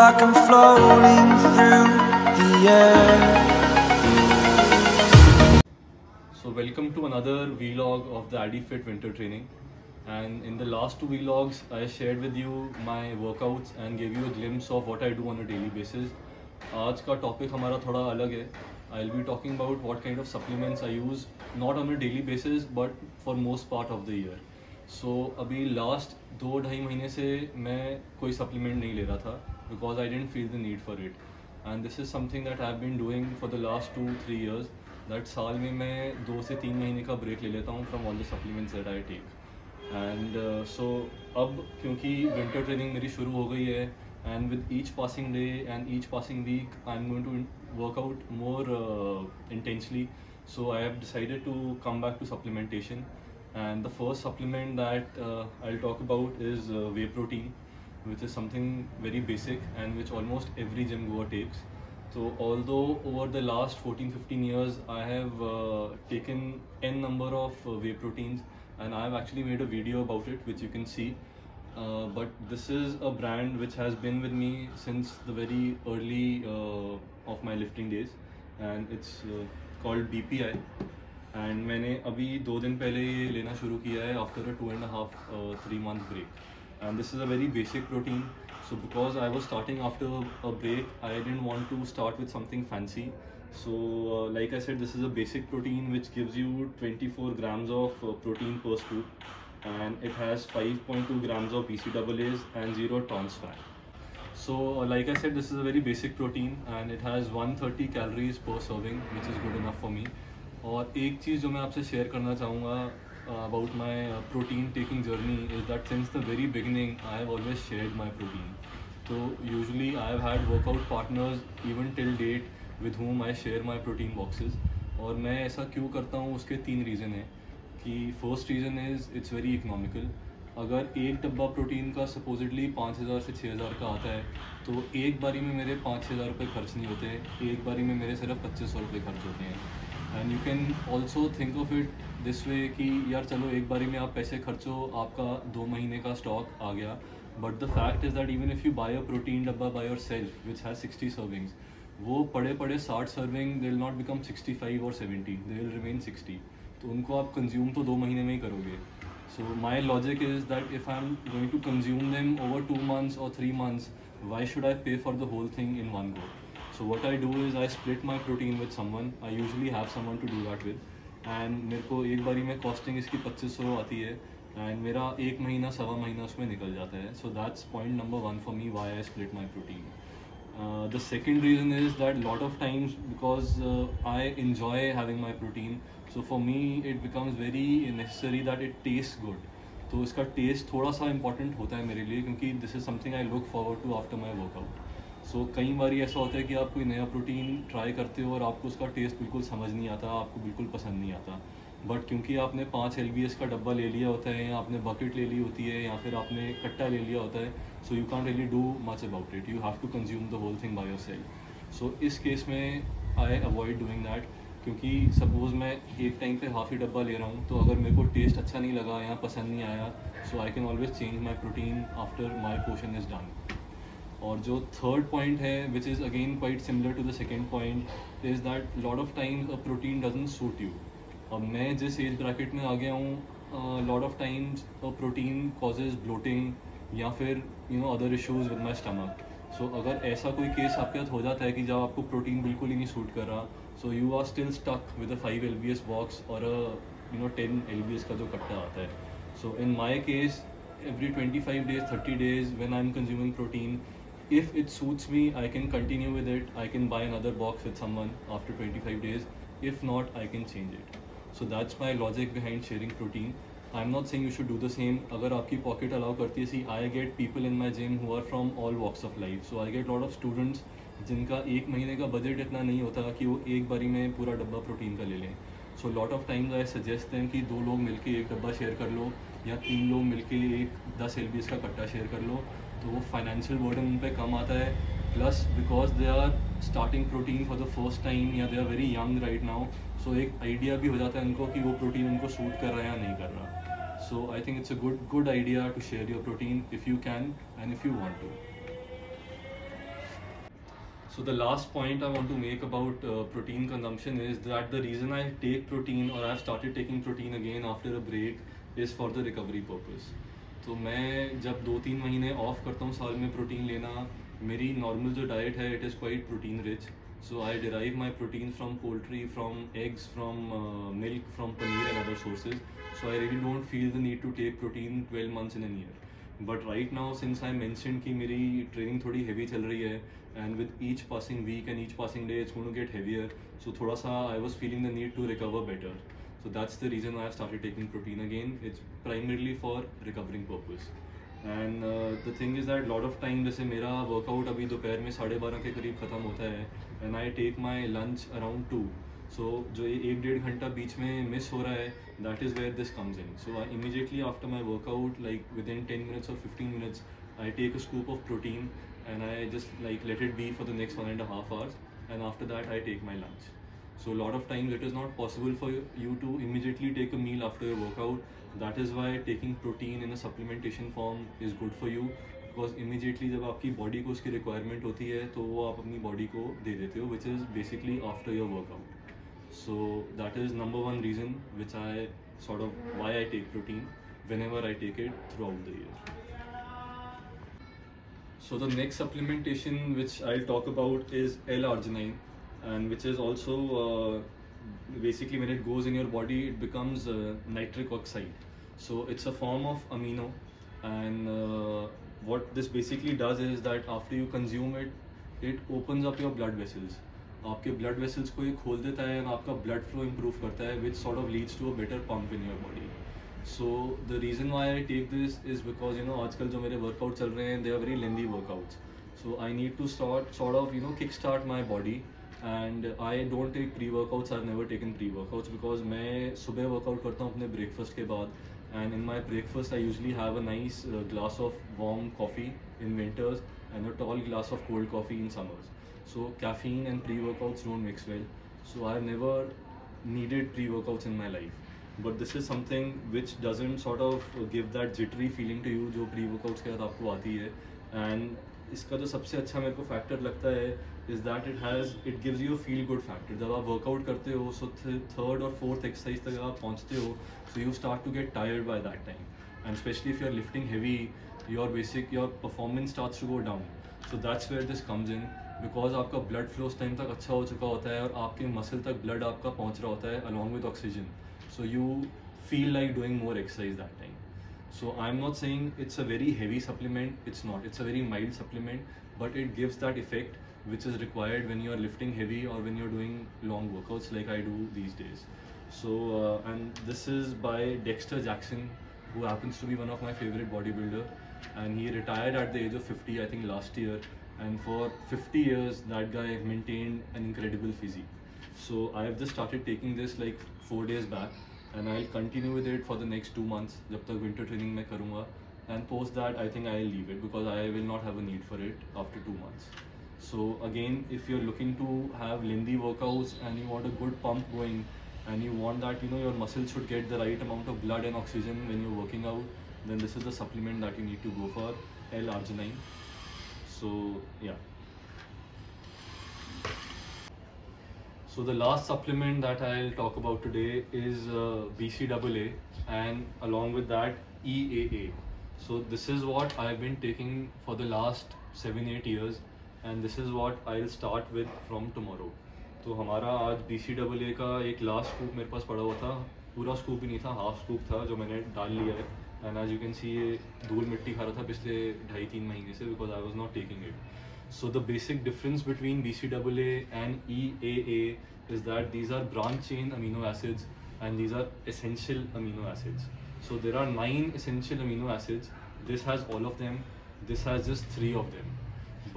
like I'm floating through the air. So welcome to another vlog of the AdiFit winter training. And in the last two vlogs, I shared with you my workouts and gave you a glimpse of what I do on a daily basis. आज का topic हमारा थोड़ा अलग है. I'll be talking about what kind of supplements I use, not on a daily basis, but for most part of the year. So अभी last 2-2.5 महीने से मैं कोई supplement नहीं ले रहा था because I didn't feel the need for it. And this is something that I've been doing for the last 2-3 years. That साल में मैं 2 से 3 महीने का break ले लेता हूँ from all the supplements that I take. And so अब क्योंकि winter training मेरी शुरू हो गई है, and with each passing day and each passing week I'm going to work out more intensely, so I have decided to come back to supplementation. And the first supplement that I'll talk about is whey protein, which is something very basic and which almost every gym goer takes. So although over the last 14-15 years I have taken n number of whey proteins, and I have actually made a video about it which you can see. But this is a brand which has been with me since the very early of my lifting days, and it's called BPI. And मैंने अभी 2 दिन पहले ये लेना शुरू किया है after a 2.5-3 month break. And this is a very basic protein. So because I was starting after a break, I didn't want to start with something fancy. So like I said, this is a basic protein which gives you 24 grams of protein per scoop, and it has 5.2 grams of BCAAs and 0 trans fat. So like I said, this is a very basic protein and it has 130 calories per serving, which is good enough for me. और एक चीज़ जो मैं आपसे share करना चाहूँगा about my protein taking journey is that since the very beginning I have always shared my protein. So usually I have had workout partners even till date with whom I share my protein boxes. और मैं ऐसा क्यों करता हूँ, उसके 3 reason हैं. कि first reason is it's very economical. अगर एक डब्बा प्रोटीन का सपोजिटली 5,000 से 6,000 का आता है, तो एक बारी में मेरे 5-6,000 रुपये खर्च नहीं होते, एक बारी में मेरे सिर्फ 2,500 रुपये खर्च होते हैं. And you can also think of it this way कि यार चलो एक बारी में आप पैसे खर्चो, आपका 2 महीने का स्टॉक आ गया. But the fact is that even if you buy a protein डब्बा by yourself which has 60 servings, वो पड़े 60 serving they will not become 65 और 70, दे विल रिमेन 60. तो उनको आप कंज्यूम तो 2 महीने में ही करोगे. So my logic is that if I am going to consume them over 2 months और 3 months, why should I pay for the whole thing in one go. So what I do is I split my protein with someone. I usually have someone to do that with. And मेरे को एक बारी में costing इसकी 2,500 आती है, and मेरा 1 महीना 1.25 महीना उसमें निकल जाता है. So that's point number 1 for me why I split my protein. The second reason is that lot of times because I enjoy having my protein, so for me it becomes very necessary that it tastes good. तो इसका test थोड़ा सा important होता है मेरे लिए, क्योंकि this is something I look forward to after my workout. सो कई बार ऐसा होता है कि आप कोई नया प्रोटीन ट्राई करते हो और आपको उसका टेस्ट बिल्कुल समझ नहीं आता, आपको बिल्कुल पसंद नहीं आता. बट क्योंकि आपने 5 LBS का डब्बा ले लिया होता है, या आपने बकेट ले ली होती है, या फिर आपने कट्टा ले लिया होता है, so you can't really do much about it. You have to consume the whole thing by yourself. So इस केस में आई अवॉइड डूइंग दैट, क्योंकि सपोज़ मैं एक टाइम पे हाफ ही डब्बा ले रहा हूँ, तो अगर मेरे को टेस्ट अच्छा नहीं लगा या पसंद नहीं आया, so I can always change my protein after my portion is done. और जो थर्ड पॉइंट है which is again quite similar to the second point is that lot of times a protein doesn't suit you. अब मैं जिस age bracket में आ गया हूँ, lot of times a protein causes bloating या फिर other issues with my stomach. So अगर ऐसा कोई केस आपके साथ हो जाता है कि जब आपको प्रोटीन बिल्कुल ही नहीं सूट कर रहा, so you are still stuck with a 5 LBS box और अ 10 LBS का जो कट्टा आता है. So in my case every 25 days 30 days when I'm consuming protein, if it suits me I can continue with it. I can buy another box with someone after 25 days. If not, I can change it. So that's my logic behind sharing protein. I'm not saying you should do the same. अगर आपकी pocket allow करती है, see I get people in my gym who are from all walks of life. So I get lot of students जिनका 1 महीने का budget इतना नहीं होता कि वो एक बारी में पूरा डब्बा प्रोटीन का ले लें. So lot of times I suggest them कि 2 लोग मिलके एक डब्बा शेयर कर लो, या 3 लोग मिलके एक 10 LBS का कट्टा शेयर कर लो, तो वो फाइनेंशियल बर्डन उन पे कम आता है. Plus because they are starting protein for the first time, या they are very young right now, so एक आइडिया भी हो जाता है उनको कि वो प्रोटीन उनको सूट कर रहा है या नहीं कर रहा. So I think it's a good idea to share your protein if you can and if you want to. So the last point I want to make about protein consumption is that the reason I take protein or I've started taking protein again after a break is for the recovery purpose. तो मैं जब 2-3 महीने of करता हूँ साल में protein लेना, मेरी नॉर्मल जो डाइट है it is quite protein rich. So I derive my protein from poultry, from eggs, from milk, from paneer and other sources. So I really don't feel the need to take protein 12 months in a year. But right now, since I mentioned कि मेरी training थोड़ी heavy चल रही है, and with each passing week and each passing day it's going to get heavier, so थोड़ा सा I was feeling the need to recover better. So that's the reason why I've started taking protein again. It's primarily for recovering purpose. And the thing is that lot of time, जैसे मेरा workout अभी दोपहर में 12:30 के करीब ख़त्म होता है and I take my lunch around 2. So जो ये 1-1.5 घंटा बीच में मिस हो रहा है, that is where this comes in. So I immediately after my workout, like within 10 minutes or 15 minutes, I take a scoop of protein and I just like let it be for the next 1.5 hours, and after that I take my lunch. So a lot of times it is not possible for you to immediately take a meal after your workout. That is why taking protein in a supplementation form is good for you, because immediately जब आपकी body को उसकी requirement होती है तो वो आप अपनी body को दे देते हो, which is basically after your workout. So that is number one reason which I sort of why I take protein whenever I take it throughout the year. So the next supplementation which I'll talk about is L-arginine, and which is also basically when it goes in your body it becomes nitric oxide. So it's a form of amino, and what this basically does is that after you consume it, it opens up your blood vessels. आपके blood vessels को ये खोल देता है और आपका blood flow improve करता है, which sort of leads to a better pump in your body. So the reason why I take this is because आजकल जो मेरे workout चल रहे हैं they are very lengthy workouts. So I need to sort of kickstart my body. And I don't take pre-workouts. I've never taken pre-workouts because मैं सुबह workout करता हूँ अपने breakfast के बाद, and in my breakfast I usually have a nice glass of warm coffee in winters and a tall glass of cold coffee in summers. So caffeine and pre-workouts don't mix well. So I've never needed pre-workouts in my life. But this is something which doesn't sort of give that jittery feeling to you जो pre-workouts के बाद आपको आती है. And इसका जो सबसे अच्छा मेरे को फैक्टर लगता है is that it gives you a feel good factor. जब आप वर्कआउट करते हो, सो थर्ड और फोर्थ एक्सरसाइज तक आप पहुंचते हो, so you start to get tired by that time, and specially if you are lifting heavy, your performance starts to go down. So that's where this comes in, because आपका blood flow उस time तक अच्छा हो चुका होता है और आपके मसल तक ब्लड आपका पहुँच रहा होता है along with oxygen. So you feel like doing more exercise that time. So I'm not saying it's a very heavy supplement, it's not, it's a very mild supplement, but it gives that effect which is required when you are lifting heavy or when you're doing long workouts like I do these days. So and this is by Dexter Jackson, who happens to be one of my favorite bodybuilder, and he retired at the age of 50 I think last year, and for 50 years that guy maintained an incredible physique. So I have just started taking this like 4 days back, and I'll continue with it for the next 2 months जब तक winter training मैं करूँगा, and post that I think I'll leave it because I will not have a need for it after 2 months. So again, if you're looking to have lengthy workouts and you want a good pump going and you want that your muscles should get the right amount of blood and oxygen when you're working out, then this is the supplement that you need to go for, L-arginine. So yeah. So the last supplement that I'll talk about today is BCAA, and along with that EAA. So this is what I've been taking for the last 7-8 years, and this is what I'll start with from tomorrow. तो हमारा आज BCAA का एक last scoop मेरे पास पड़ा हुआ था, पूरा स्कूप ही नहीं था, हाफ स्कूप था जो मैंने डाल लिया है, and as you can see ये धूल मिट्टी खा रहा था पिछले 2.5-3 महीने से because I was not taking it. So the basic difference between BCAA and EAA is that these are branch chain amino acids and these are essential amino acids. So there are 9 essential amino acids. This has all of them. This has just 3 of them.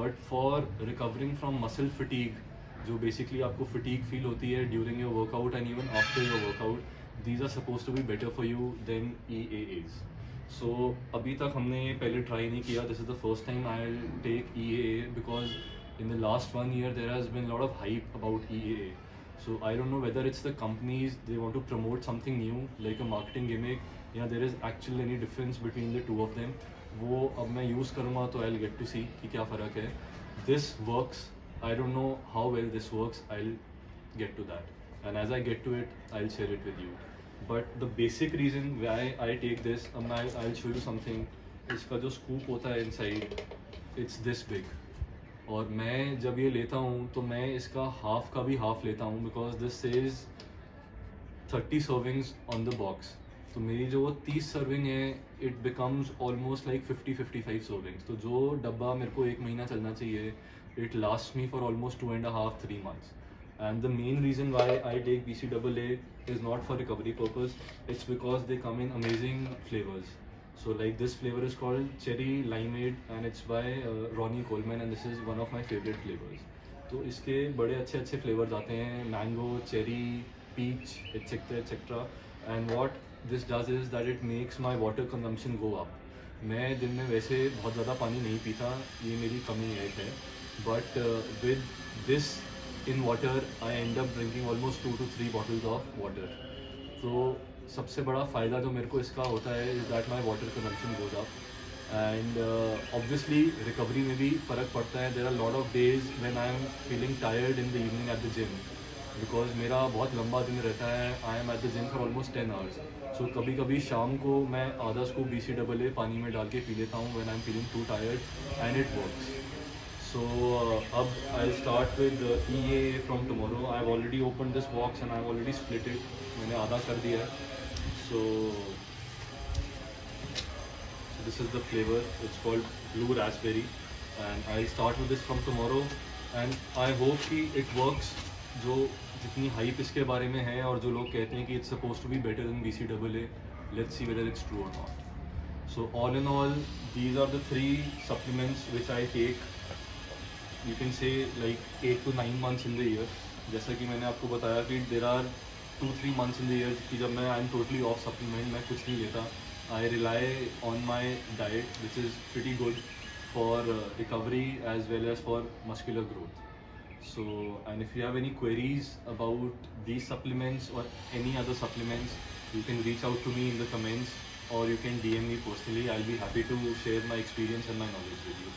But for recovering from muscle fatigue, जो basically आपको fatigue feel होती है during your workout and even after your workout, these are supposed to be better for you than EAAs. So अभी तक हमने पहले try नहीं किया. This is the first time I'll take EAA because in the last 1 year there has been a lot of hype about EAA. So I don't know whether it's the companies, they want to promote something new like a marketing gimmick, या there is actually any difference between the two of them. वो अब मैं use करूँगा तो I'll get to see कि क्या फ़र्क है. This works I don't know how well this works. I'll get to that, and as I get to it, I'll share it with you. But the basic reason why I take this, I'll show you something. इसका जो scoop होता है inside, it's this big. और मैं जब ये लेता हूँ तो मैं इसका हाफ का भी हाफ लेता हूँ, because this says 30 servings on the box. तो मेरी जो वो 30 सर्विंग है, it becomes almost like 50-55 servings. तो जो डब्बा मेरे को 1 महीना चलना चाहिए, it last me for almost 2.5-3 months. And the main reason why I take BCAA is not for recovery purpose, it's because they come in amazing flavors. So like this flavor is called Cherry Limeade and it's by Ronnie Coleman, and this is one of my favorite flavors. तो इसके बड़े अच्छे अच्छे flavors आते हैं, mango, cherry, peach, etc etc. And what this does is that it makes my water consumption go up. मैं दिन में वैसे बहुत ज़्यादा पानी नहीं पीता, ये मेरी कमी एक है, but with this in water I end up drinking almost 2 to 3 bottles of water. तो सबसे बड़ा फ़ायदा जो मेरे को इसका होता है is that my water consumption goes up. And obviously recovery में भी फ़र्क पड़ता है. There are a lot of days when I am feeling tired in the evening at the gym because मेरा बहुत लंबा दिन रहता है. I am at the gym for almost 10 hours. So कभी कभी शाम को मैं आधा स्कूप BCAA पानी में डाल के पी लेता हूँ when I am feeling too tired, and it works. So अब I'll start with EA from tomorrow. I've already opened this box and I've already split it. मैंने आधा कर दिया है. So this is the flavor. It's called Blue Raspberry, and I'll start with this from tomorrow. And I hope कि it works. जो जितनी hype इसके बारे में है और जो लोग कहते हैं कि it's supposed to be better than BCAA, let's see whether it's true or not. So all in all, these are the 3 supplements which I take. You can say like 8 to 9 months in the year. जैसा कि मैंने आपको बताया कि there are 2-3 months in the year कि जब मैं I'm totally off supplement, मैं कुछ नहीं लेता. I rely on my diet, which is pretty good for recovery as well as for muscular growth. So, and if you have any queries about these supplements or any other supplements, you can reach out to me in the comments or you can DM me personally. I'll be happy to share my experience and my knowledge with you.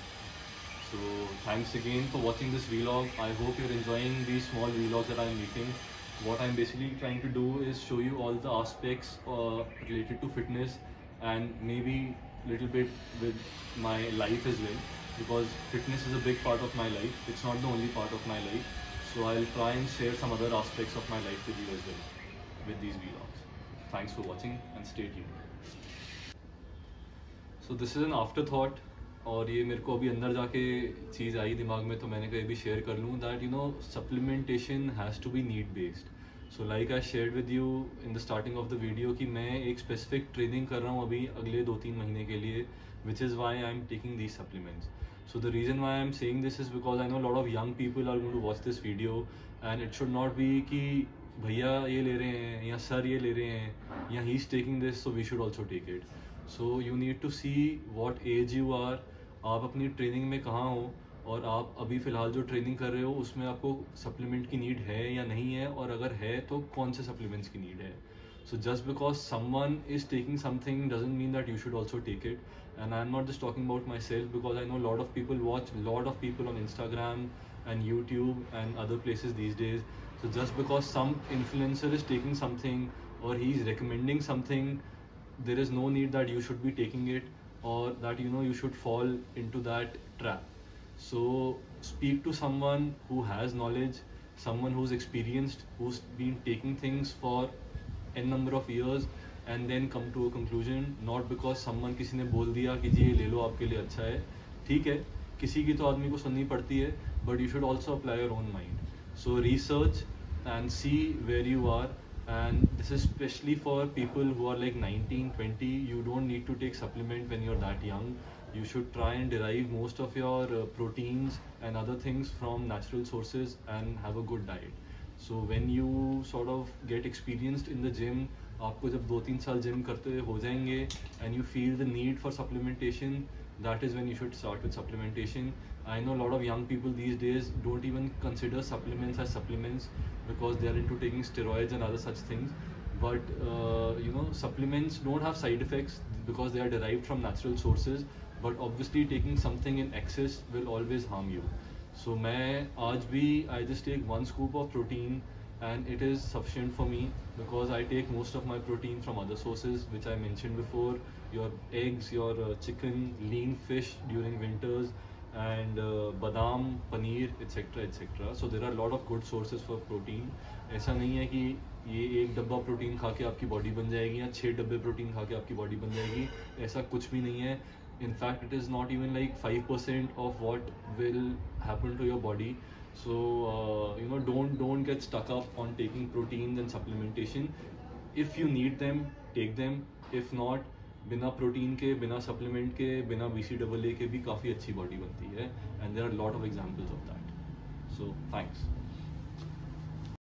So thanks again for watching this vlog. I hope you're enjoying these small vlogs that I'm making. What I'm basically trying to do is show you all the aspects related to fitness and maybe little bit with my life as well, because fitness is a big part of my life. It's not the only part of my life. So I'll try and share some other aspects of my life with you as well with these vlogs. Thanks for watching and stay tuned. So this is an afterthought. और ये मेरे को अभी अंदर जाके चीज़ आई दिमाग में, तो मैंने कहा भी शेयर कर लूँ that supplementation has to be need based. So like I shared with you in the starting of the video कि मैं एक स्पेसिफिक ट्रेनिंग कर रहा हूँ अभी अगले 2-3 महीने के लिए, which is why I am taking these supplements. So the reason why I am saying this is because I know lot of young people are going to watch this video, and it should not be कि भैया ये ले रहे हैं या sir ये ले रहे हैं या he is taking this so we should also take it. So you need to see what age you are, आप अपनी ट्रेनिंग में कहाँ हो और आप अभी फ़िलहाल जो ट्रेनिंग कर रहे हो उसमें आपको सप्लीमेंट की नीड है या नहीं है, और अगर है तो कौन से सप्लीमेंट्स की नीड है. So just because someone is taking something doesn't mean that you should also take it. And I am not just talking about myself, because I know lot of people watch lot of people on Instagram and YouTube and other places these days. So just because some influencer is taking something or he is recommending something, there is no need that you should be taking it, or that you should fall into that trap. So speak to someone who has knowledge, someone who's experienced, who's been taking things for n number of years, and then come to a conclusion, not because someone किसी ने बोल दिया कि जी ये ले लो आपके लिए अच्छा है. ठीक है, किसी की तो आदमी को सुननी पड़ती है, but you should also apply your own mind. So research and see where you are. And this is especially for people who are like 19-20. You don't need to take supplement when you're that young. You should try and derive most of your proteins and other things from natural sources and have a good diet. So when you sort of get experienced in the gym, आपको जब 2-3 साल gym करते हो जाएंगे and you feel the need for supplementation, that is when you should start with supplementation. I know a lot of young people these days don't even consider supplements as supplements because they are into taking steroids and other such things. But supplements don't have side effects because they are derived from natural sources. But obviously taking something in excess will always harm you. So मैं आज भी I just take 1 scoop of protein and it is sufficient for me because I take most of my protein from other sources which I mentioned before, your eggs, your chicken, lean fish during winters, and badam, paneer, etc. etc. So there are a lot of good sources for protein. ऐसा नहीं है कि ये एक डब्बा protein खा के आपकी बॉडी बन जाएगी या 6 डब्बे प्रोटीन खा के आपकी बॉडी बन जाएगी, ऐसा कुछ भी नहीं है. In fact, it is not even like 5% of what will happen to your body. So don't get stuck up on taking proteins and supplementation. If you need them, take them. If not, बिना protein के, बिना supplement के, बिना BCAA के भी काफ़ी अच्छी body बनती है, and there are a lot of examples of that. So thanks.